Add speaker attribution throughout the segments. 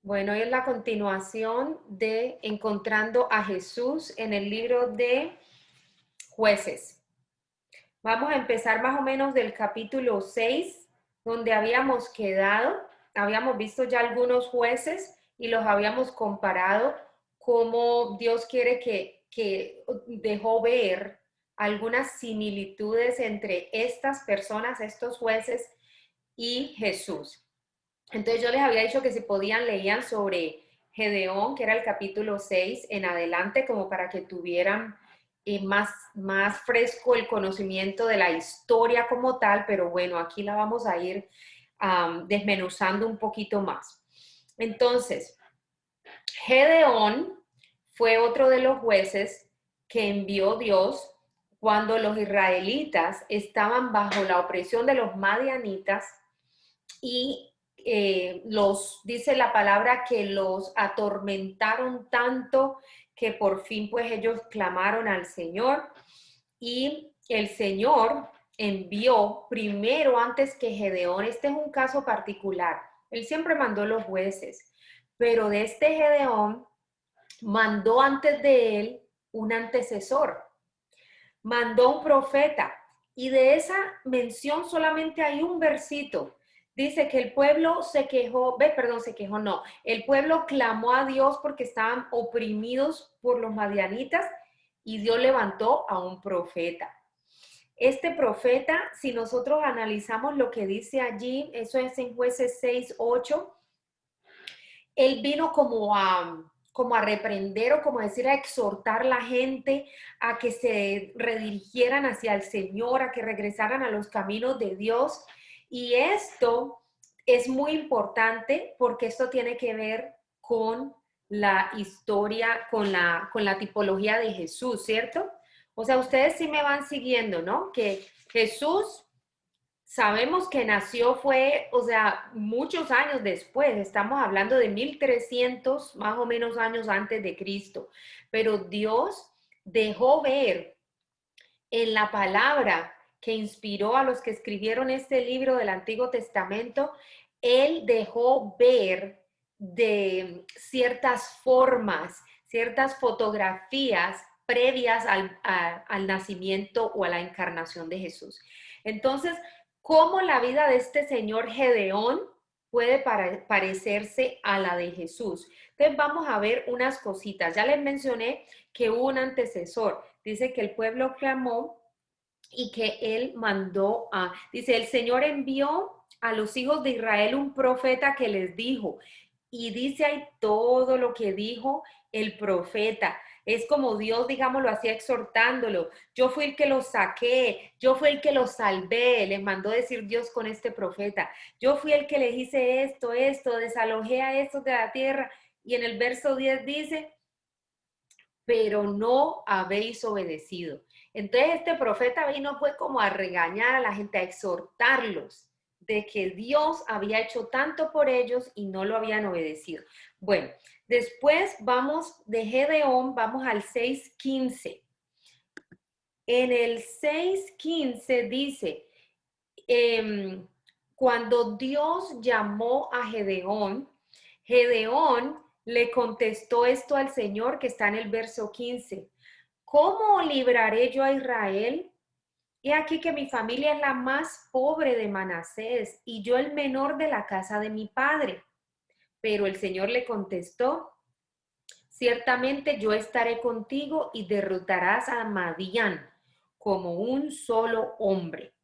Speaker 1: Bueno, hoy es la continuación de Encontrando a Jesús en el libro de Jueces. Vamos a empezar más o menos del capítulo 6, donde habíamos quedado. Habíamos visto ya algunos jueces y los habíamos comparado cómo Dios quiere que dejó ver algunas similitudes entre estas personas, estos jueces y Jesús. Entonces yo les había dicho que si podían leían sobre Gedeón, que era el capítulo 6 en adelante, como para que tuvieran más fresco el conocimiento de la historia como tal, pero bueno, aquí la vamos a ir desmenuzando un poquito más. Entonces, Gedeón fue otro de los jueces que envió Dios cuando los israelitas estaban bajo la opresión de los madianitas y dice la palabra que los atormentaron tanto que por fin pues ellos clamaron al Señor y el Señor envió primero antes que Gedeón. Este es un caso particular. Él siempre mandó los jueces, pero de este Gedeón mandó antes de él un antecesor, mandó un profeta y de esa mención solamente hay un versito. Dice que el pueblo se quejó, se quejó, no, el pueblo clamó a Dios porque estaban oprimidos por los madianitas y Dios levantó a un profeta. Este profeta, si nosotros analizamos lo que dice allí, eso es en Jueces 6:8, él vino como a reprender o como decir a exhortar a la gente a que se redirigieran hacia el Señor, a que regresaran a los caminos de Dios. Y esto es muy importante porque esto tiene que ver con la historia, con la tipología de Jesús, ¿cierto? O sea, ustedes sí me van siguiendo, ¿no? Que Jesús sabemos que nació fue, o sea, muchos años después, estamos hablando de 1300 más o menos años antes de Cristo, pero Dios dejó ver en la palabra que inspiró a los que escribieron este libro del Antiguo Testamento, Él dejó ver de ciertas formas, ciertas fotografías previas al nacimiento o a la encarnación de Jesús. Entonces, ¿cómo la vida de este señor Gedeón puede parecerse a la de Jesús? Entonces, vamos a ver unas cositas. Ya les mencioné que hubo un antecesor. Dice que el pueblo clamó y que él dice, el Señor envió a los hijos de Israel un profeta que les dijo, y dice ahí todo lo que dijo el profeta. Es como Dios, digamos, lo hacía exhortándolo. Yo fui el que los saqué, yo fui el que los salvé, les mandó decir Dios con este profeta. Yo fui el que les hice esto, desalojé a estos de la tierra. Y en el verso 10 dice, pero no habéis obedecido. Entonces este profeta vino fue como a regañar a la gente, a exhortarlos de que Dios había hecho tanto por ellos y no lo habían obedecido. Bueno, después vamos de Gedeón, vamos al 6:15. En el 6:15 dice, cuando Dios llamó a Gedeón, Gedeón le contestó esto al Señor que está en el verso 15. ¿Cómo libraré yo a Israel? He aquí que mi familia es la más pobre de Manasés y yo el menor de la casa de mi padre. Pero el Señor le contestó, ciertamente yo estaré contigo y derrotarás a Madián como un solo hombre.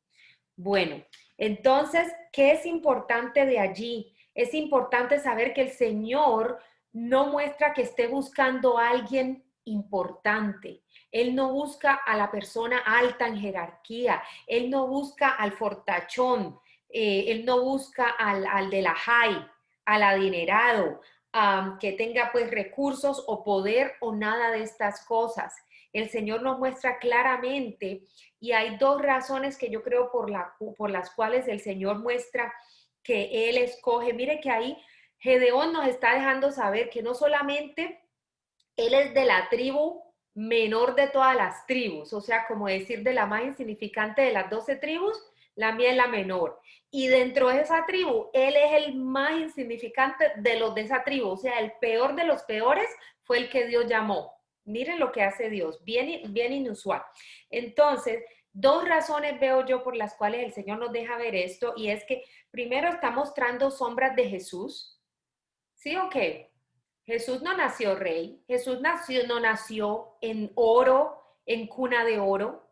Speaker 1: Bueno, entonces, ¿qué es importante de allí? Es importante saber que el Señor no muestra que esté buscando a alguien importante. Él no busca a la persona alta en jerarquía. Él no busca al fortachón. Él no busca al de la high, al adinerado, que tenga pues recursos o poder o nada de estas cosas. El Señor nos muestra claramente y hay dos razones que yo creo por las cuales el Señor muestra que Él escoge. Mire que ahí Gedeón nos está dejando saber que no solamente Él es de la tribu menor de todas las tribus, o sea, como decir de la más insignificante de las 12 tribus, la mía es la menor. Y dentro de esa tribu, él es el más insignificante de los de esa tribu, o sea, el peor de los peores fue el que Dios llamó. Miren lo que hace Dios, bien, bien inusual. Entonces, dos razones veo yo por las cuales el Señor nos deja ver esto, y es que primero está mostrando sombras de Jesús, ¿sí o qué? Jesús no nació rey, no nació en oro, en cuna de oro,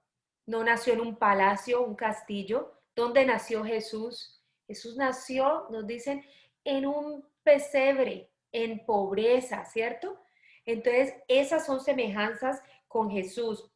Speaker 1: no nació en un palacio, un castillo. ¿Dónde nació Jesús? Jesús nació, nos dicen, en un pesebre, en pobreza, ¿cierto? Entonces, esas son semejanzas con Jesús.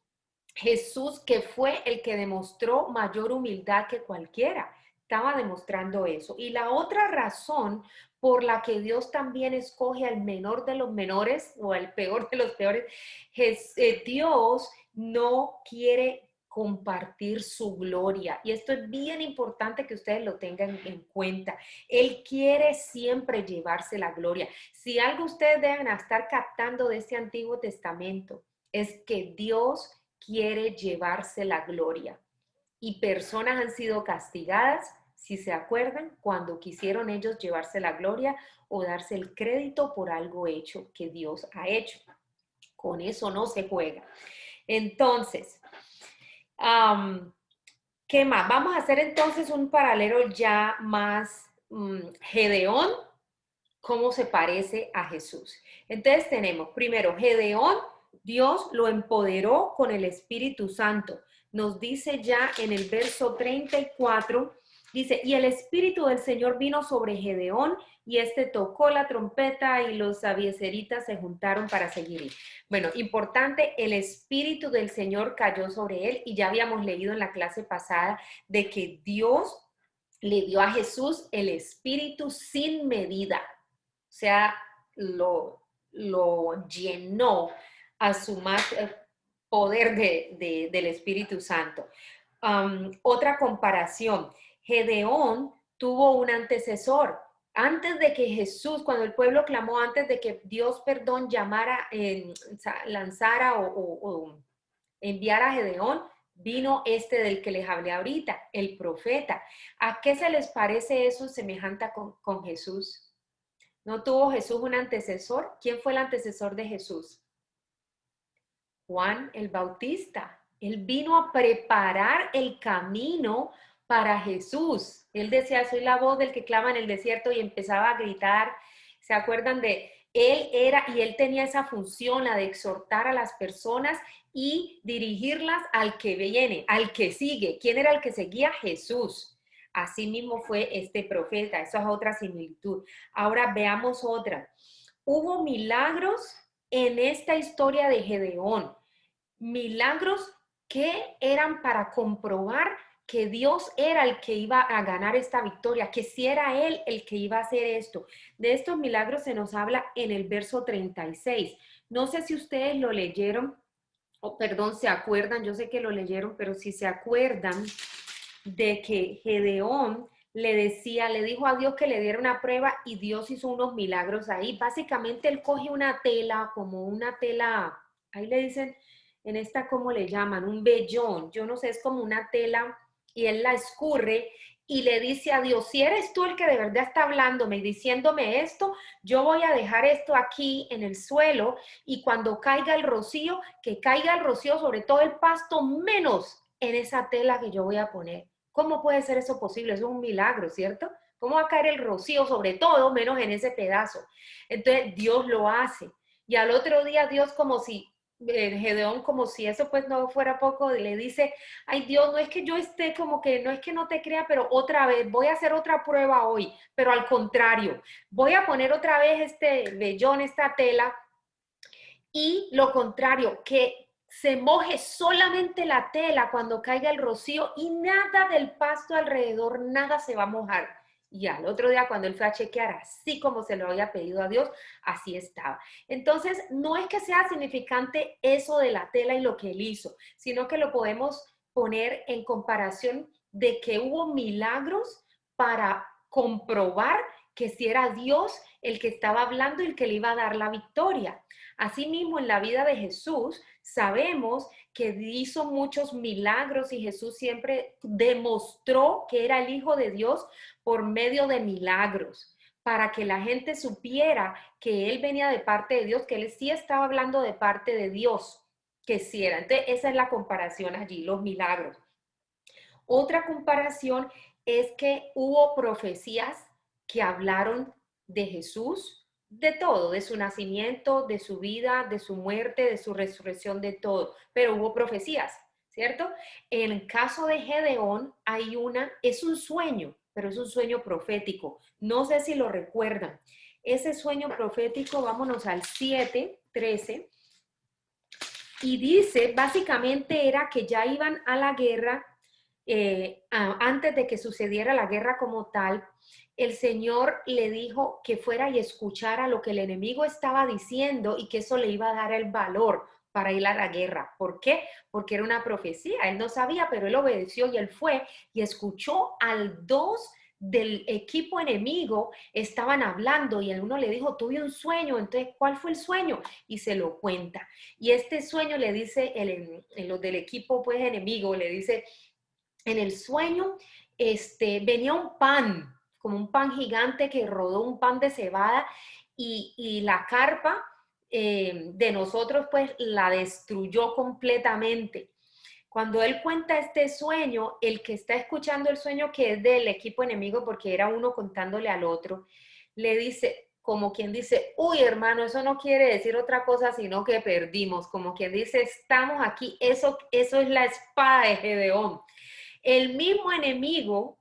Speaker 1: Jesús, que fue el que demostró mayor humildad que cualquiera, estaba demostrando eso. Y la otra razón por la que Dios también escoge al menor de los menores o al peor de los peores, es, Dios no quiere compartir su gloria. Y esto es bien importante que ustedes lo tengan en cuenta. Él quiere siempre llevarse la gloria. Si algo ustedes deben estar captando de este Antiguo Testamento es que Dios quiere llevarse la gloria. Y personas han sido castigadas, si se acuerdan, cuando quisieron ellos llevarse la gloria o darse el crédito por algo hecho que Dios ha hecho. Con eso no se juega. Entonces, ¿qué más? Vamos a hacer entonces un paralelo ya más Gedeón, cómo se parece a Jesús. Entonces tenemos primero Gedeón, Dios lo empoderó con el Espíritu Santo. Nos dice ya en el verso 34, dice, y el Espíritu del Señor vino sobre Gedeón y este tocó la trompeta y los abiezeritas se juntaron para seguir. Bueno, importante, el Espíritu del Señor cayó sobre él y ya habíamos leído en la clase pasada de que Dios le dio a Jesús el Espíritu sin medida. O sea, lo llenó a su más poder del Espíritu Santo. Otra comparación, Gedeón tuvo un antecesor. Antes de que Jesús, cuando el pueblo clamó, antes de que Dios, perdón, llamara, lanzara o enviara a Gedeón, vino este del que les hablé ahorita, el profeta. ¿A qué se les parece eso semejante con Jesús? ¿No tuvo Jesús un antecesor? ¿Quién fue el antecesor de Jesús? Juan el Bautista. Él vino a preparar el camino para Jesús. Él decía, soy la voz del que clama en el desierto y empezaba a gritar. ¿Se acuerdan de él era y él tenía esa función, la de exhortar a las personas y dirigirlas al que viene, al que sigue? ¿Quién era el que seguía? Jesús. Así mismo fue este profeta. Esa es otra similitud. Ahora veamos otra. Hubo milagros en esta historia de Gedeón. Milagros que eran para comprobar que Dios era el que iba a ganar esta victoria, que si era Él el que iba a hacer esto. De estos milagros se nos habla en el verso 36. No sé si ustedes lo leyeron, o perdón, se acuerdan, yo sé que lo leyeron, pero si se acuerdan de que Gedeón le decía, le dijo a Dios que le diera una prueba y Dios hizo unos milagros ahí. Básicamente él coge una tela, como una tela, ahí le dicen, en esta, ¿cómo le llaman? Un vellón, yo no sé, es como una tela y él la escurre y le dice a Dios, si eres tú el que de verdad está hablándome y diciéndome esto, yo voy a dejar esto aquí en el suelo y cuando caiga el rocío, que caiga el rocío sobre todo el pasto, menos en esa tela que yo voy a poner. ¿Cómo puede ser eso posible? Eso es un milagro, ¿cierto? ¿Cómo va a caer el rocío sobre todo, menos en ese pedazo? Entonces Dios lo hace. Y al otro día Dios como si, Gedeón como si eso pues no fuera poco, le dice, ay Dios, no es que yo esté como que, no es que no te crea, pero otra vez, voy a hacer otra prueba hoy, pero al contrario, voy a poner otra vez este vellón, esta tela, y lo contrario, que se moje solamente la tela cuando caiga el rocío y nada del pasto alrededor, nada se va a mojar. Y al otro día cuando él fue a chequear, así como se lo había pedido a Dios, así estaba. Entonces, no es que sea significante eso de la tela y lo que él hizo, sino que lo podemos poner en comparación de que hubo milagros para comprobar que si era Dios el que estaba hablando y el que le iba a dar la victoria. Asimismo, en la vida de Jesús, sabemos que hizo muchos milagros y Jesús siempre demostró que era el Hijo de Dios por medio de milagros, para que la gente supiera que Él venía de parte de Dios, que Él sí estaba hablando de parte de Dios, que sí era. Entonces, esa es la comparación allí, los milagros. Otra comparación es que hubo profecías que hablaron de Jesús, de todo, de su nacimiento, de su vida, de su muerte, de su resurrección, de todo, pero hubo profecías, ¿cierto? En el caso de Gedeón hay es un sueño, pero es un sueño profético. No sé si lo recuerdan. Ese sueño profético, vámonos al 7:13, y dice, básicamente era que ya iban a la guerra, antes de que sucediera la guerra como tal. El Señor le dijo que fuera y escuchara lo que el enemigo estaba diciendo y que eso le iba a dar el valor para ir a la guerra. ¿Por qué? Porque era una profecía. Él no sabía, pero él obedeció y él fue y escuchó al dos del equipo enemigo estaban hablando y el uno le dijo, tuve un sueño. Entonces, ¿cuál fue el sueño? Y se lo cuenta. Y este sueño le dice, los del equipo pues enemigo, le dice, en el sueño venía un pan, como un pan gigante que rodó, un pan de cebada, y la carpa de nosotros pues la destruyó completamente. Cuando él cuenta este sueño, el que está escuchando el sueño, que es del equipo enemigo, porque era uno contándole al otro, le dice, como quien dice, uy, hermano, eso no quiere decir otra cosa, sino que perdimos. Como quien dice, estamos aquí, eso es la espada de Gedeón. El mismo enemigo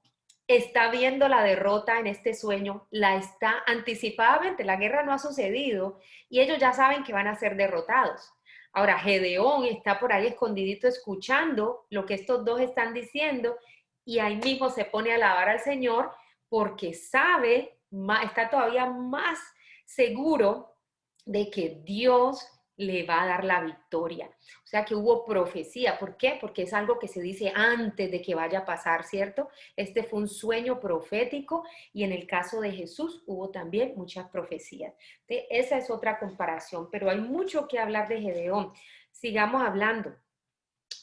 Speaker 1: está viendo la derrota en este sueño, la está anticipadamente, la guerra no ha sucedido y ellos ya saben que van a ser derrotados. Ahora, Gedeón está por ahí escondidito escuchando lo que estos dos están diciendo y ahí mismo se pone a alabar al Señor porque sabe, está todavía más seguro de que Dios le va a dar la victoria. O sea que hubo profecía. ¿Por qué? Porque es algo que se dice antes de que vaya a pasar, ¿cierto? Este fue un sueño profético y en el caso de Jesús hubo también muchas profecías. Entonces, esa es otra comparación, pero hay mucho que hablar de Gedeón. Sigamos hablando.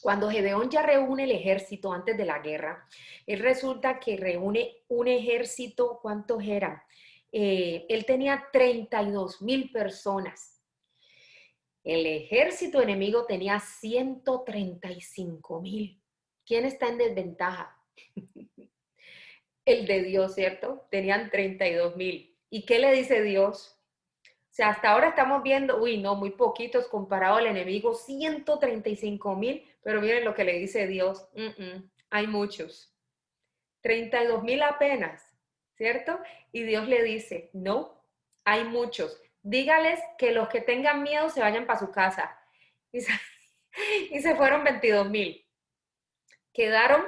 Speaker 1: Cuando Gedeón ya reúne el ejército antes de la guerra, él resulta que reúne un ejército, ¿cuántos eran? Él tenía 32,000 personas. El ejército enemigo tenía 135,000. ¿Quién está en desventaja? El de Dios, ¿cierto? Tenían 32,000. ¿Y qué le dice Dios? O sea, hasta ahora estamos viendo, uy, no, muy poquitos comparado al enemigo, 135,000, pero miren lo que le dice Dios, hay muchos, 32,000 apenas, ¿cierto? Y Dios le dice, no, hay muchos. Dígales que los que tengan miedo se vayan para su casa. Y se, y se fueron 22,000. Quedaron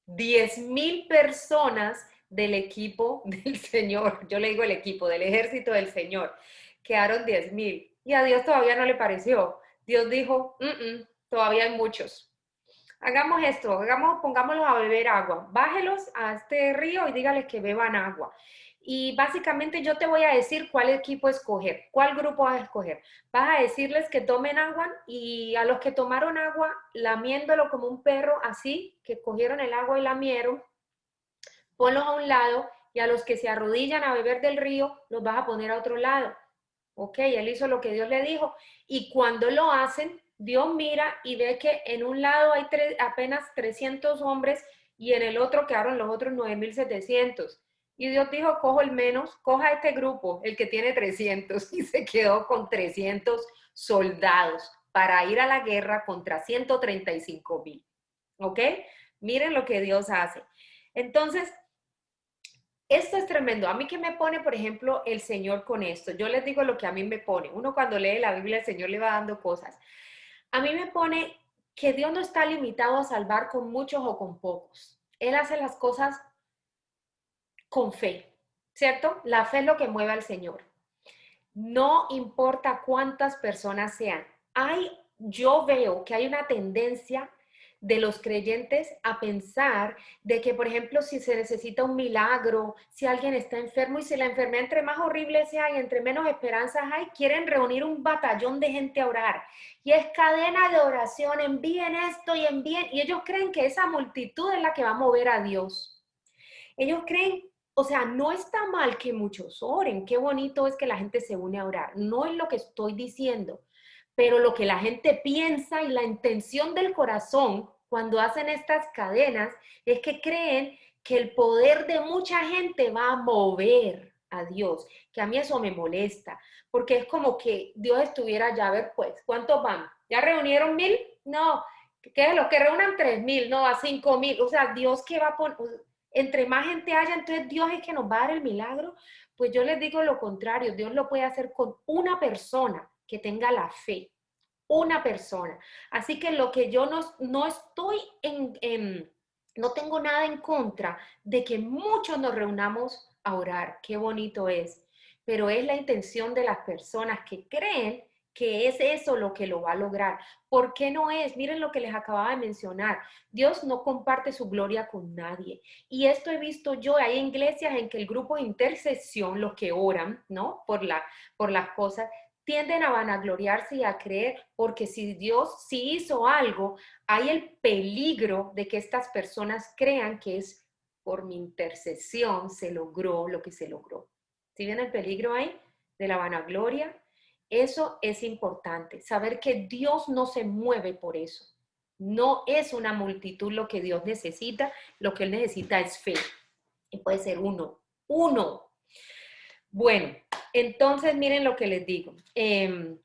Speaker 1: 10,000 personas del equipo del Señor. Yo le digo el equipo, del ejército del Señor. Quedaron 10,000. Y a Dios todavía no le pareció. Dios dijo, todavía hay muchos. Hagamos esto, pongámoslos a beber agua. Bájelos a este río y dígales que beban agua. Y básicamente yo te voy a decir cuál equipo escoger, cuál grupo vas a escoger. Vas a decirles que tomen agua y a los que tomaron agua, lamiéndolo como un perro, así, que cogieron el agua y lamieron, ponlos a un lado y a los que se arrodillan a beber del río, los vas a poner a otro lado. Ok, él hizo lo que Dios le dijo. Y cuando lo hacen, Dios mira y ve que en un lado hay apenas 300 hombres y en el otro quedaron los otros 9,700. Y Dios dijo, cojo el menos, coja este grupo, el que tiene 300, y se quedó con 300 soldados para ir a la guerra contra 135,000. ¿Ok? Miren lo que Dios hace. Entonces, esto es tremendo. A mí que me pone, por ejemplo, el Señor con esto. Yo les digo lo que a mí me pone. Uno cuando lee la Biblia, el Señor le va dando cosas. A mí me pone que Dios no está limitado a salvar con muchos o con pocos. Él hace las cosas con fe, ¿cierto? La fe es lo que mueve al Señor. No importa cuántas personas sean. Yo veo que hay una tendencia de los creyentes a pensar de que, por ejemplo, si se necesita un milagro, si alguien está enfermo y si la enfermedad entre más horrible sea y entre menos esperanzas hay, quieren reunir un batallón de gente a orar. Y es cadena de oración, envíen esto y envíen, y ellos creen que esa multitud es la que va a mover a Dios. Ellos creen, o sea, no está mal que muchos oren, qué bonito es que la gente se une a orar, no es lo que estoy diciendo, pero lo que la gente piensa y la intención del corazón cuando hacen estas cadenas es que creen que el poder de mucha gente va a mover a Dios, que a mí eso me molesta, porque es como que Dios estuviera ya, a ver pues, ¿cuántos van? ¿Ya reunieron 1,000? No, que los que reúnan 3,000, no, a 5,000, o sea, Dios que va a poner, entre más gente haya, entonces Dios es que nos va a dar el milagro. Pues yo les digo lo contrario, Dios lo puede hacer con una persona que tenga la fe, una persona. Así que lo que yo no estoy no tengo nada en contra de que muchos nos reunamos a orar, qué bonito es, pero es la intención de las personas que creen que es eso lo que lo va a lograr. ¿Por qué no es? Miren lo que les acababa de mencionar. Dios no comparte su gloria con nadie. Y esto he visto yo, hay iglesias en que el grupo de intercesión, los que oran, ¿no? Por las cosas, tienden a vanagloriarse y a creer, porque si Dios sí hizo algo, hay el peligro de que estas personas crean que es por mi intercesión se logró lo que se logró. ¿Sí ven el peligro ahí de la vanagloria? Eso es importante, saber que Dios no se mueve por eso. No es una multitud lo que Dios necesita, lo que Él necesita es fe. Y puede ser uno. Bueno, entonces miren lo que les digo. Miren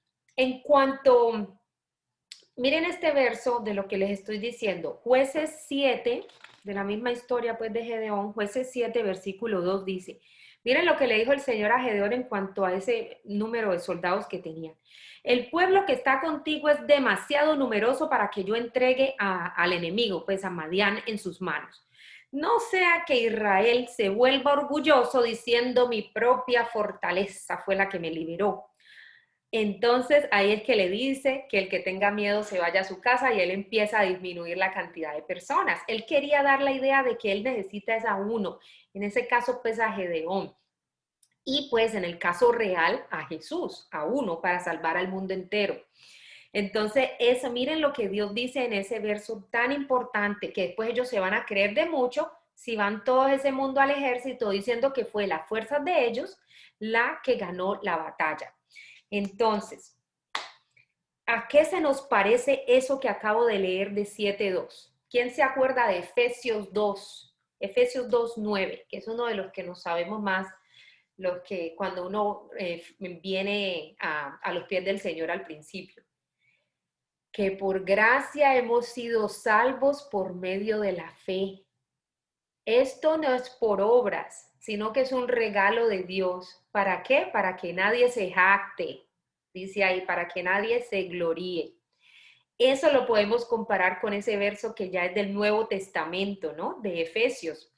Speaker 1: este verso de lo que les estoy diciendo. Jueces 7, de la misma historia pues de Gedeón, Jueces 7, versículo 2 dice, miren lo que le dijo el Señor a Gedeón en cuanto a ese número de soldados que tenían. El pueblo que está contigo es demasiado numeroso para que yo entregue al enemigo, pues a Madián en sus manos. No sea que Israel se vuelva orgulloso diciendo mi propia fortaleza fue la que me liberó. Entonces ahí es que le dice que el que tenga miedo se vaya a su casa y él empieza a disminuir la cantidad de personas. Él quería dar la idea de que él necesita es a uno, en ese caso pues a Gedeón. Y pues en el caso real a Jesús, a uno, para salvar al mundo entero. Entonces, eso, miren lo que Dios dice en ese verso tan importante, que después ellos se van a creer de mucho si van todo ese mundo al ejército diciendo que fue la fuerza de ellos la que ganó la batalla. Entonces, ¿a qué se nos parece eso que acabo de leer de 7:2? ¿Quién se acuerda de Efesios 2? Efesios 2:9, que es uno de los que nos sabemos más, los que cuando uno viene a los pies del Señor al principio. Que por gracia hemos sido salvos por medio de la fe. Esto no es por obras, sino que es un regalo de Dios. ¿Para qué? Para que nadie se jacte, dice ahí, para que nadie se gloríe. Eso lo podemos comparar con ese verso que ya es del Nuevo Testamento, ¿no? De Efesios,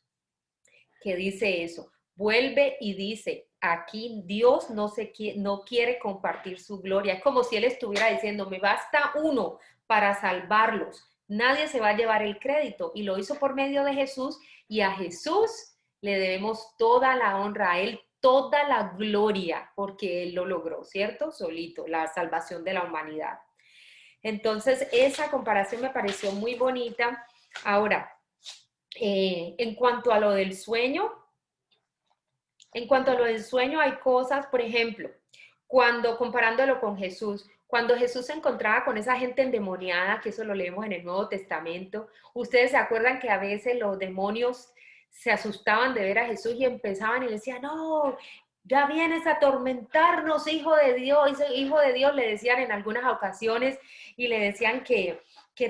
Speaker 1: que dice eso. Vuelve y dice, aquí Dios no quiere compartir su gloria. Es como si Él estuviera diciendo, me basta uno para salvarlos. Nadie se va a llevar el crédito. Y lo hizo por medio de Jesús, y a Jesús le debemos toda la honra, a Él toda la gloria, porque Él lo logró, ¿cierto? Solito, la salvación de la humanidad. Entonces, esa comparación me pareció muy bonita. Ahora, en cuanto a lo del sueño, hay cosas, por ejemplo, cuando comparándolo con Jesús, cuando Jesús se encontraba con esa gente endemoniada, que eso lo leemos en el Nuevo Testamento, ustedes se acuerdan que a veces los demonios se asustaban de ver a Jesús y empezaban y le decían, no, ya vienes a atormentarnos, hijo de Dios, le decían en algunas ocasiones y le decían que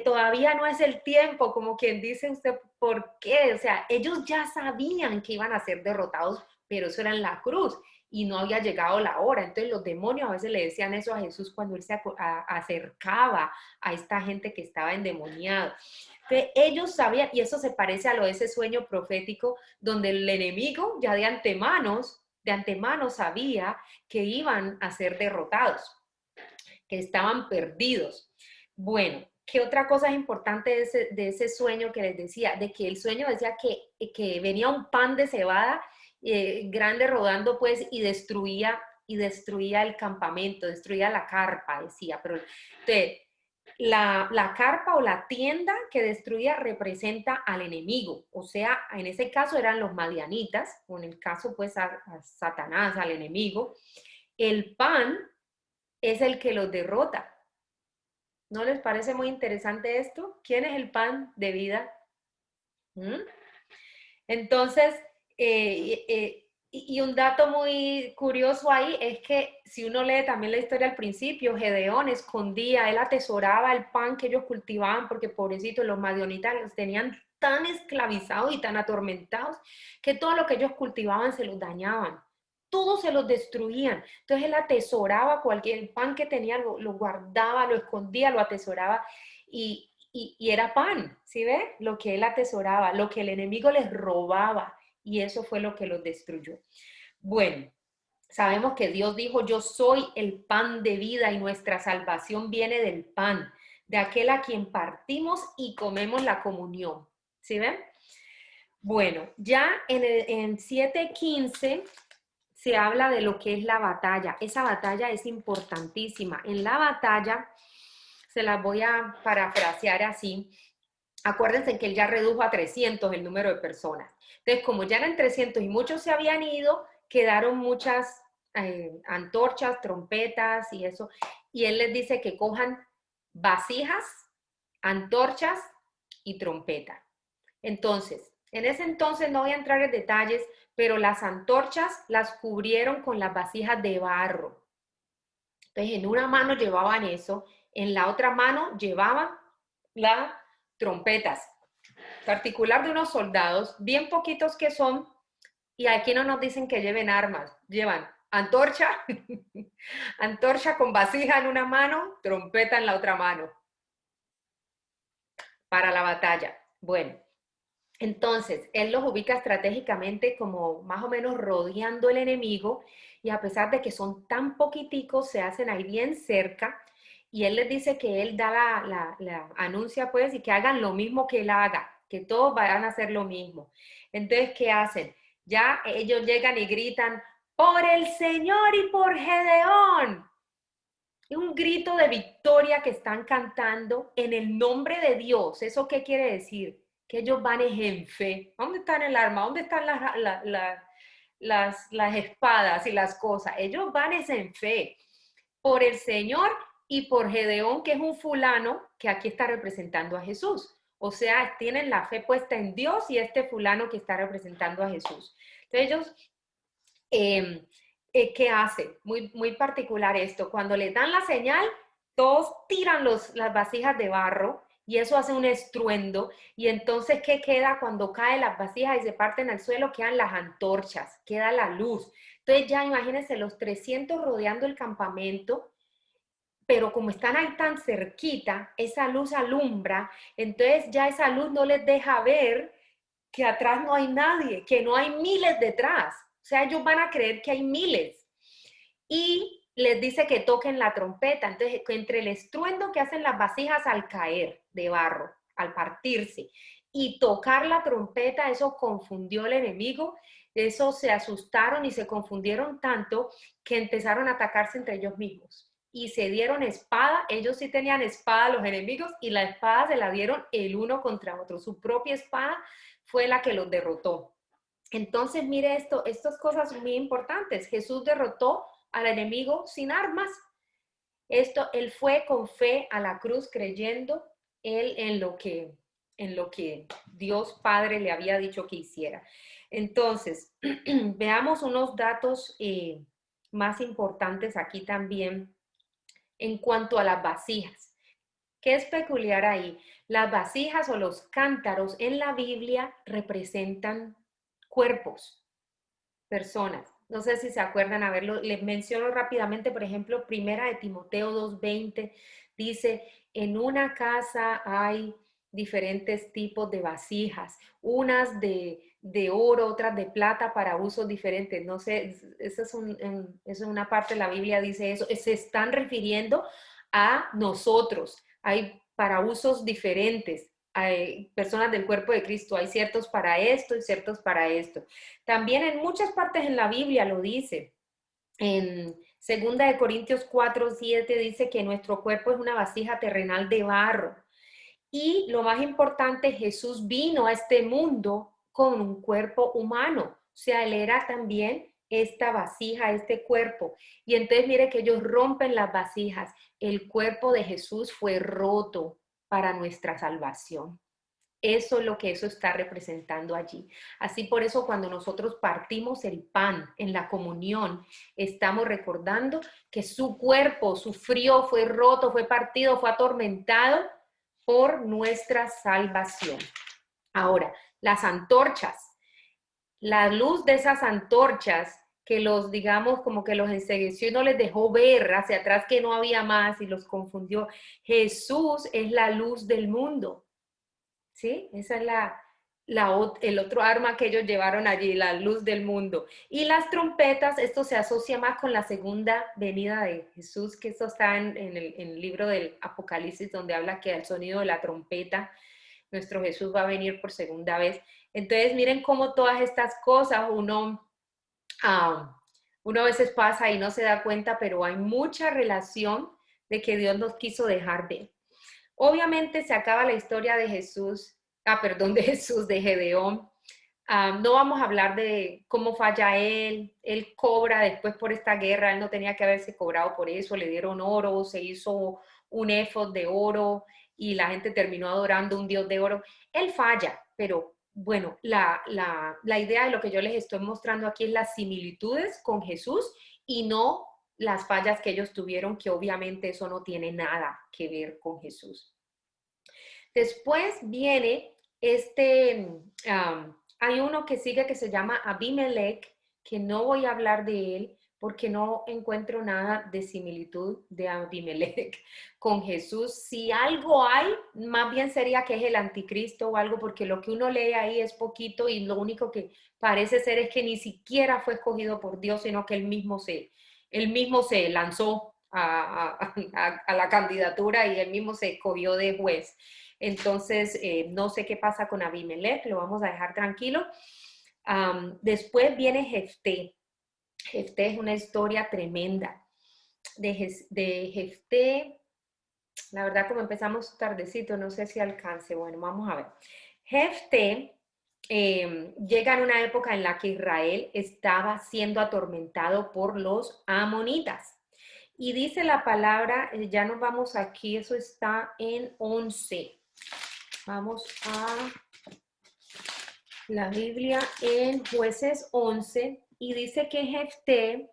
Speaker 1: todavía no es el tiempo, como quien dice usted, ¿por qué? O sea, ellos ya sabían que iban a ser derrotados, pero eso era en la cruz y no había llegado la hora. Entonces los demonios a veces le decían eso a Jesús cuando él se acercaba a esta gente que estaba endemoniado. Entonces ellos sabían, y eso se parece a lo de ese sueño profético, donde el enemigo ya de antemano sabía que iban a ser derrotados, que estaban perdidos. Bueno, ¿Qué otra cosa es importante de ese sueño que les decía? De que el sueño decía que venía un pan de cebada grande rodando pues y destruía el campamento, destruía la carpa, decía. Pero entonces, la carpa o la tienda que destruía representa al enemigo, o sea, en ese caso eran los madianitas, o en el caso pues a Satanás, al enemigo. El pan es el que los derrota. ¿No les parece muy interesante esto? ¿Quién es el pan de vida? ¿Mm? Entonces, y un dato muy curioso ahí es que si uno lee también la historia al principio, Gedeón escondía, él atesoraba el pan que ellos cultivaban porque pobrecitos los madianitas los tenían tan esclavizados y tan atormentados que todo lo que ellos cultivaban se los dañaban. Todo se los destruían. Entonces él atesoraba cualquier pan que tenía, lo guardaba, lo escondía, lo atesoraba y era pan, ¿sí ve? Lo que él atesoraba, lo que el enemigo les robaba y eso fue lo que los destruyó. Bueno, sabemos que Dios dijo, yo soy el pan de vida y nuestra salvación viene del pan, de aquel a quien partimos y comemos la comunión, ¿sí ven? Bueno, ya en 7:15 se habla de lo que es la batalla. Esa batalla es importantísima. En la batalla, se las voy a parafrasear así, acuérdense que él ya redujo a 300 el número de personas. Entonces, como ya eran 300 y muchos se habían ido, quedaron muchas antorchas, trompetas y eso. Y él les dice que cojan vasijas, antorchas y trompeta. Entonces, en ese entonces no voy a entrar en detalles, pero las antorchas las cubrieron con las vasijas de barro. Entonces, en una mano llevaban eso, en la otra mano llevaban las trompetas, particular de unos soldados, bien poquitos que son, y aquí no nos dicen que lleven armas, llevan antorcha, antorcha con vasija en una mano, trompeta en la otra mano, para la batalla. Bueno, entonces, él los ubica estratégicamente como más o menos rodeando el enemigo y a pesar de que son tan poquiticos, se hacen ahí bien cerca y él les dice que él da la anuncia pues y que hagan lo mismo que él haga, que todos vayan a hacer lo mismo. Entonces, ¿qué hacen? Ya ellos llegan y gritan, por el Señor y por Gedeón. Es un grito de victoria que están cantando en el nombre de Dios. ¿Eso qué quiere decir? Que ellos van en fe. ¿Dónde están el arma? ¿Dónde están las espadas y las cosas? Ellos van en fe por el Señor y por Gedeón, que es un fulano que aquí está representando a Jesús. O sea, tienen la fe puesta en Dios y este fulano que está representando a Jesús. Entonces ellos ¿qué hace? Muy, muy particular esto. Cuando les dan la señal, todos tiran las vasijas de barro y eso hace un estruendo. Y entonces, ¿qué queda cuando caen las vasijas y se parten al suelo? Quedan las antorchas, queda la luz. Entonces ya imagínense los 300 rodeando el campamento, pero como están ahí tan cerquita, esa luz alumbra, entonces ya esa luz no les deja ver que atrás no hay nadie, que no hay miles detrás. O sea, ellos van a creer que hay miles. Y les dice que toquen la trompeta. Entonces, entre el estruendo que hacen las vasijas al caer de barro, al partirse, y tocar la trompeta, eso confundió al enemigo. Eso se asustaron y se confundieron tanto que empezaron a atacarse entre ellos mismos. Y se dieron espada, ellos sí tenían espada los enemigos y la espada se la dieron el uno contra otro. Su propia espada fue la que los derrotó. Entonces, mire esto, estas cosas muy importantes. Jesús derrotó al enemigo sin armas. Él fue con fe a la cruz creyendo él en lo que Dios Padre le había dicho que hiciera. Entonces, veamos unos datos más importantes aquí también en cuanto a las vasijas. ¿Qué es peculiar ahí? Las vasijas o los cántaros en la Biblia representan cuerpos, personas. No sé si se acuerdan, a verlo, les menciono rápidamente, por ejemplo, primera de Timoteo 2:20, dice, en una casa hay diferentes tipos de vasijas, unas de oro, otras de plata para usos diferentes. No sé, esa es una parte de la Biblia dice eso. Se están refiriendo a nosotros. Hay para usos diferentes. Hay personas del cuerpo de Cristo, hay ciertos para esto y ciertos para esto. También en muchas partes en la Biblia lo dice. En 2 Corintios 4:7 dice que nuestro cuerpo es una vasija terrenal de barro. Y lo más importante, Jesús vino a este mundo con un cuerpo humano. O sea, él era también esta vasija, este cuerpo. Y entonces mire que ellos rompen las vasijas. El cuerpo de Jesús fue roto para nuestra salvación. Eso es lo que eso está representando allí. Así por eso cuando nosotros partimos el pan en la comunión, estamos recordando que su cuerpo sufrió, fue roto, fue partido, fue atormentado por nuestra salvación. Ahora, las antorchas, la luz de esas antorchas que los, digamos, como que los encegueció y no les dejó ver hacia atrás que no había más y los confundió. Jesús es la luz del mundo. ¿Sí? Esa es el otro arma que ellos llevaron allí, la luz del mundo. Y las trompetas, esto se asocia más con la segunda venida de Jesús, que esto está en el libro del Apocalipsis, donde habla que al sonido de la trompeta, nuestro Jesús va a venir por segunda vez. Entonces, miren cómo todas estas cosas uno a veces pasa y no se da cuenta, pero hay mucha relación de que Dios nos quiso dejar ver. Obviamente se acaba la historia de Jesús, perdón, de Jesús, de Gedeón. No vamos a hablar de cómo falla él cobra después por esta guerra, él no tenía que haberse cobrado por eso, le dieron oro, se hizo un éfod de oro y la gente terminó adorando un dios de oro. Él falla, pero bueno, la idea de lo que yo les estoy mostrando aquí es las similitudes con Jesús y no las fallas que ellos tuvieron, que obviamente eso no tiene nada que ver con Jesús. Después viene hay uno que sigue que se llama Abimelech, que no voy a hablar de él porque no encuentro nada de similitud de Abimelech con Jesús. Si algo hay, más bien sería que es el anticristo o algo, porque lo que uno lee ahí es poquito y lo único que parece ser es que ni siquiera fue escogido por Dios, sino que él mismo se lanzó a la candidatura y él mismo se escogió de juez. Entonces, no sé qué pasa con Abimelech, lo vamos a dejar tranquilo. Después viene Jefté. Jefté es una historia tremenda. De Jefté, la verdad como empezamos tardecito, no sé si alcance. Bueno, vamos a ver. Jefté llega en una época en la que Israel estaba siendo atormentado por los amonitas. Y dice la palabra, ya nos vamos aquí, eso está en 11. Vamos a la Biblia en Jueces 11 y dice que Jefté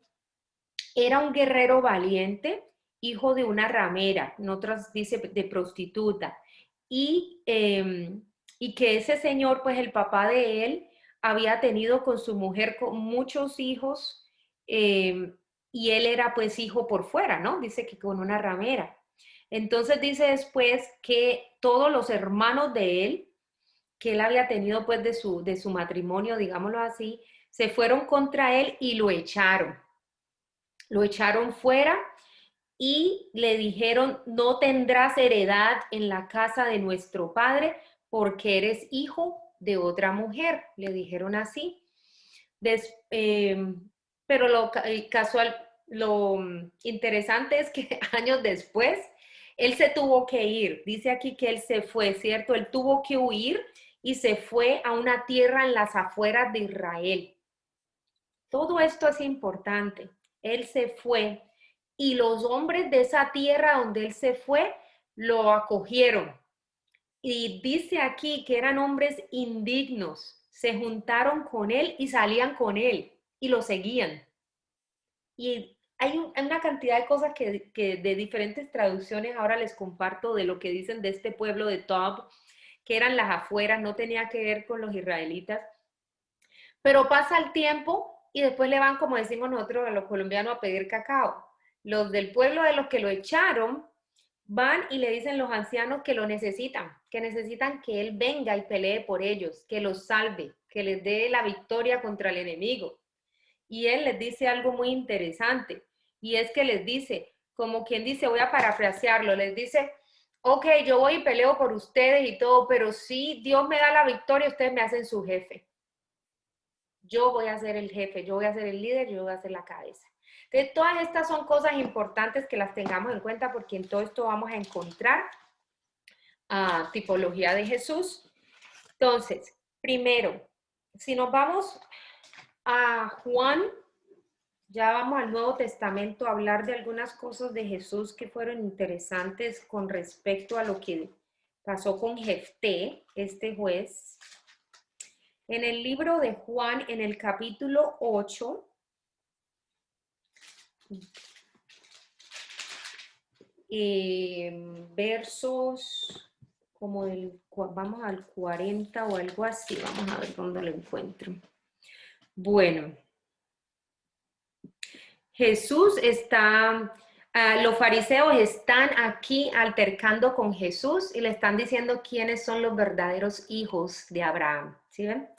Speaker 1: era un guerrero valiente, hijo de una ramera, en otras dice de prostituta, y que ese señor, pues el papá de él, había tenido con su mujer con muchos hijos, y él era pues hijo por fuera, ¿no? Dice que con una ramera. Entonces dice después que todos los hermanos de él, que él había tenido pues de su matrimonio, digámoslo así, se fueron contra él y lo echaron. Lo echaron fuera y le dijeron, no tendrás heredad en la casa de nuestro padre porque eres hijo de otra mujer, le dijeron así. Pero lo interesante es que años después, él se tuvo que ir. Dice aquí que él se fue, ¿cierto? Él tuvo que huir y se fue a una tierra en las afueras de Israel. Todo esto es importante. Él se fue y los hombres de esa tierra donde él se fue lo acogieron. Y dice aquí que eran hombres indignos. Se juntaron con él y salían con él y lo seguían. Y hay una cantidad de cosas que de diferentes traducciones ahora les comparto de lo que dicen de este pueblo de Tob, que eran las afueras, no tenía que ver con los israelitas. Pero pasa el tiempo y después le van, como decimos nosotros a los colombianos, a pedir cacao. Los del pueblo de los que lo echaron van y le dicen los ancianos que lo necesitan, que necesitan que él venga y pelee por ellos, que los salve, que les dé la victoria contra el enemigo. Y él les dice algo muy interesante, y es que les dice, como quien dice, voy a parafrasearlo, les dice, ok, yo voy y peleo por ustedes y todo, pero si Dios me da la victoria, ustedes me hacen su jefe. Yo voy a ser el jefe, yo voy a ser el líder, yo voy a ser la cabeza. Entonces, todas estas son cosas importantes que las tengamos en cuenta porque en todo esto vamos a encontrar tipología de Jesús. Entonces, primero, si nos vamos a Juan, ya vamos al Nuevo Testamento a hablar de algunas cosas de Jesús que fueron interesantes con respecto a lo que pasó con Jefté, este juez. En el libro de Juan, en el capítulo 8, versos como vamos al 40 o algo así, vamos a ver dónde lo encuentro. Bueno, Jesús está, los fariseos están aquí altercando con Jesús y le están diciendo quiénes son los verdaderos hijos de Abraham. ¿Sí ven?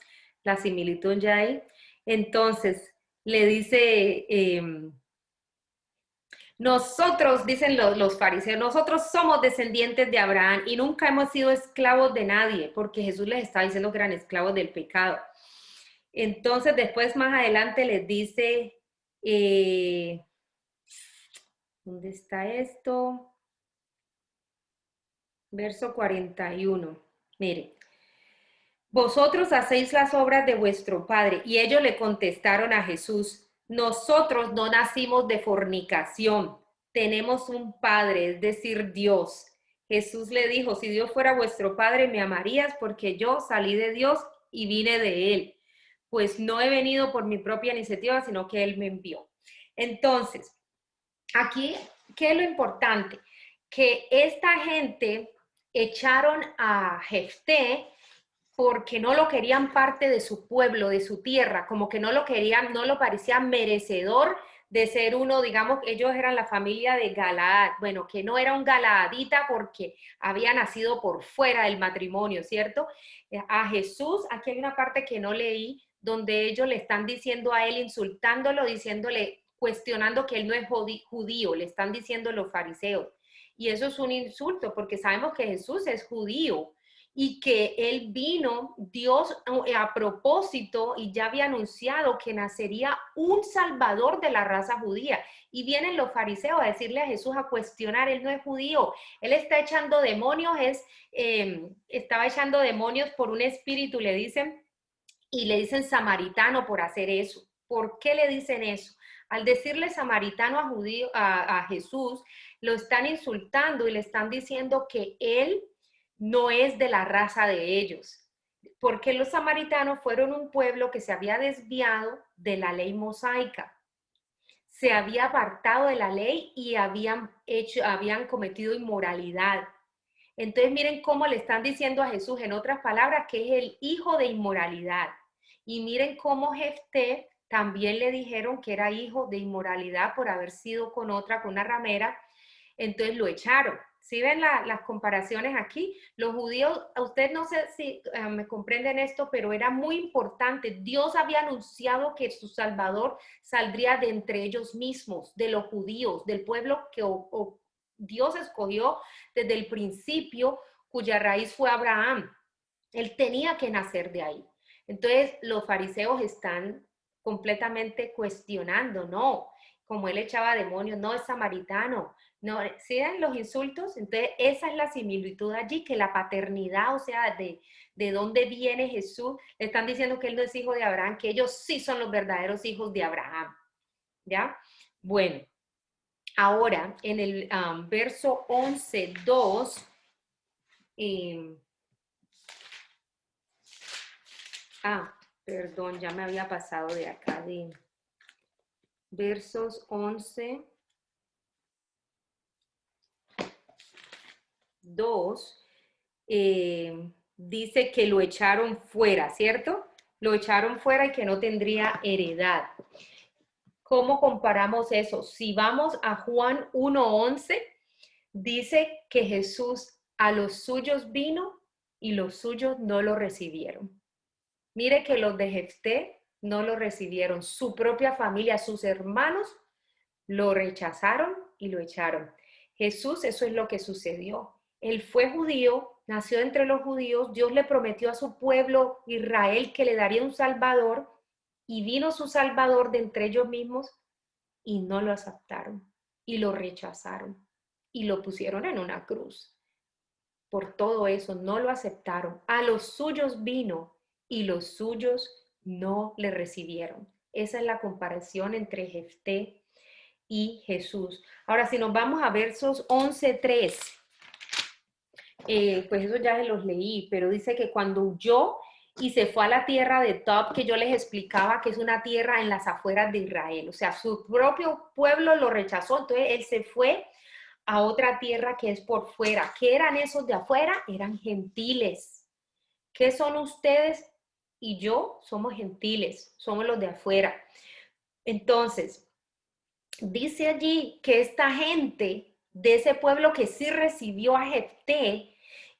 Speaker 1: La similitud ya hay. Entonces, le dice, nosotros, dicen los fariseos, nosotros somos descendientes de Abraham y nunca hemos sido esclavos de nadie, porque Jesús les está diciendo que eran esclavos del pecado. Entonces, después más adelante les dice, ¿dónde está esto? Verso 41. Mire, vosotros hacéis las obras de vuestro padre. Y ellos le contestaron a Jesús, nosotros no nacimos de fornicación, tenemos un padre, es decir, Dios. Jesús le dijo, si Dios fuera vuestro padre, me amarías porque yo salí de Dios y vine de él. Pues no he venido por mi propia iniciativa, sino que él me envió. Entonces, aquí, ¿qué es lo importante? Que esta gente echaron a Jefté porque no lo querían parte de su pueblo, de su tierra, como que no lo querían, no lo parecían merecedor de ser uno, digamos, ellos eran la familia de Galaad, bueno, que no era un galaadita porque había nacido por fuera del matrimonio, ¿cierto? A Jesús, aquí hay una parte que no leí, donde ellos le están diciendo a él, insultándolo, diciéndole, cuestionando que él no es judío, le están diciendo los fariseos. Y eso es un insulto, porque sabemos que Jesús es judío y que él vino, Dios a propósito, y ya había anunciado que nacería un salvador de la raza judía. Y vienen los fariseos a decirle a Jesús, a cuestionar, él no es judío, él está echando demonios, estaba echando demonios por un espíritu, le dicen, y le dicen samaritano por hacer eso. ¿Por qué le dicen eso? Al decirle samaritano a Jesús, lo están insultando y le están diciendo que él no es de la raza de ellos, porque los samaritanos fueron un pueblo que se había desviado de la ley mosaica, se había apartado de la ley y habían cometido inmoralidad. Entonces miren cómo le están diciendo a Jesús, en otras palabras, que es el hijo de inmoralidad. Y miren cómo Jefté también le dijeron que era hijo de inmoralidad por haber sido con una ramera, entonces lo echaron. ¿Sí ven las comparaciones aquí? Los judíos, a usted no sé si me comprenden esto, pero era muy importante. Dios había anunciado que su Salvador saldría de entre ellos mismos, de los judíos, del pueblo que Dios escogió desde el principio, cuya raíz fue Abraham. Él tenía que nacer de ahí. Entonces los fariseos están completamente cuestionando, no, como él echaba demonios, no es samaritano, no, ¿sí ven los insultos? Entonces esa es la similitud allí, que la paternidad, o sea, de dónde viene Jesús, le están diciendo que él no es hijo de Abraham, que ellos sí son los verdaderos hijos de Abraham, ¿ya? Bueno, ahora en el verso 11:2, perdón, ya me había pasado de acá, de versos 11:2, dice que lo echaron fuera, ¿cierto? Lo echaron fuera y que no tendría heredad. ¿Cómo comparamos eso? Si vamos a Juan 1:11, dice que Jesús a los suyos vino y los suyos no lo recibieron. Mire que los de Jefté no lo recibieron. Su propia familia, sus hermanos, lo rechazaron y lo echaron. Jesús, eso es lo que sucedió. Él fue judío, nació entre los judíos, Dios le prometió a su pueblo Israel que le daría un Salvador y vino su Salvador de entre ellos mismos y no lo aceptaron y lo rechazaron y lo pusieron en una cruz. Por todo eso no lo aceptaron. A los suyos vino y los suyos no le recibieron. Esa es la comparación entre Jefté y Jesús. Ahora, si nos vamos a versos 11:3, pues eso ya se los leí, pero dice que cuando huyó y se fue a la tierra de Tob, que yo les explicaba que es una tierra en las afueras de Israel, o sea, su propio pueblo lo rechazó, entonces él se fue a otra tierra que es por fuera. ¿Qué eran esos de afuera? Eran gentiles. ¿Qué son ustedes y yo? Somos gentiles, somos los de afuera. Entonces, dice allí que esta gente de ese pueblo que sí recibió a Jefté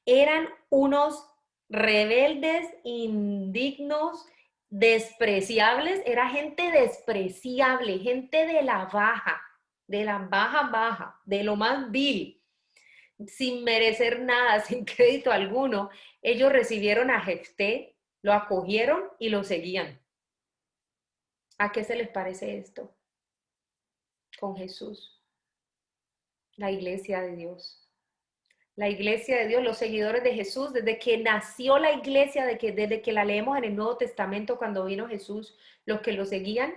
Speaker 1: eran unos rebeldes, indignos, despreciables, era gente despreciable, gente de la baja, de lo más vil, sin merecer nada, sin crédito alguno. Ellos recibieron a Jefté, lo acogieron y lo seguían. ¿A qué se les parece esto con Jesús? La iglesia de Dios. La iglesia de Dios, los seguidores de Jesús, desde que nació la iglesia, desde que la leemos en el Nuevo Testamento, cuando vino Jesús, los que lo seguían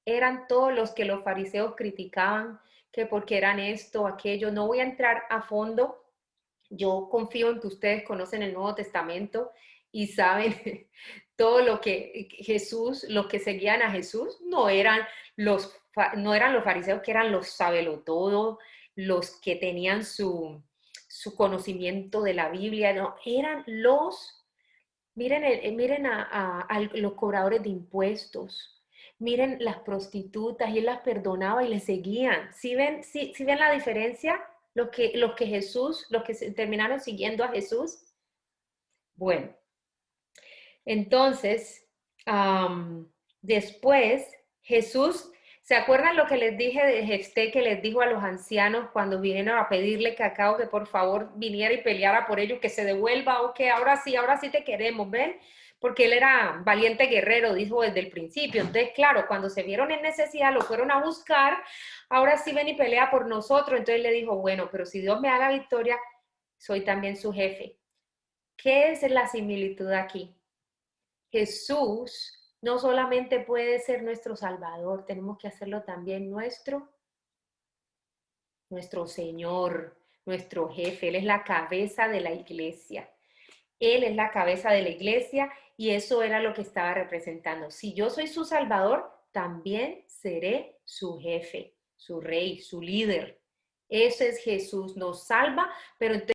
Speaker 1: eran todos los que los fariseos criticaban, que porque eran esto, aquello. No voy a entrar a fondo. Yo confío en que ustedes conocen el Nuevo Testamento y saben todo lo que Jesús, los que seguían a Jesús, no eran los fariseos que eran los sabelotodo, los que tenían su conocimiento de la Biblia, no, eran miren a los cobradores de impuestos, miren las prostitutas, y él las perdonaba y les seguían. ¿Sí ven la diferencia? Los que terminaron siguiendo a Jesús. Bueno, entonces, después Jesús, ¿se acuerdan lo que les dije de Jefté, que les dijo a los ancianos cuando vinieron a pedirle que acabo que por favor viniera y peleara por ellos, que se devuelva, o que ahora sí te queremos, ¿ven? Porque él era valiente guerrero, dijo desde el principio. Entonces, claro, cuando se vieron en necesidad, lo fueron a buscar, ahora sí ven y pelea por nosotros. Entonces le dijo, bueno, pero si Dios me da la victoria, soy también su jefe. ¿Qué es la similitud aquí? Jesús no solamente puede ser nuestro Salvador, tenemos que hacerlo también nuestro Señor, nuestro jefe. Él es la cabeza de la iglesia. Él es la cabeza de la iglesia y eso era lo que estaba representando. Si yo soy su Salvador, también seré su jefe, su rey, su líder. Ese es Jesús, nos salva, pero entonces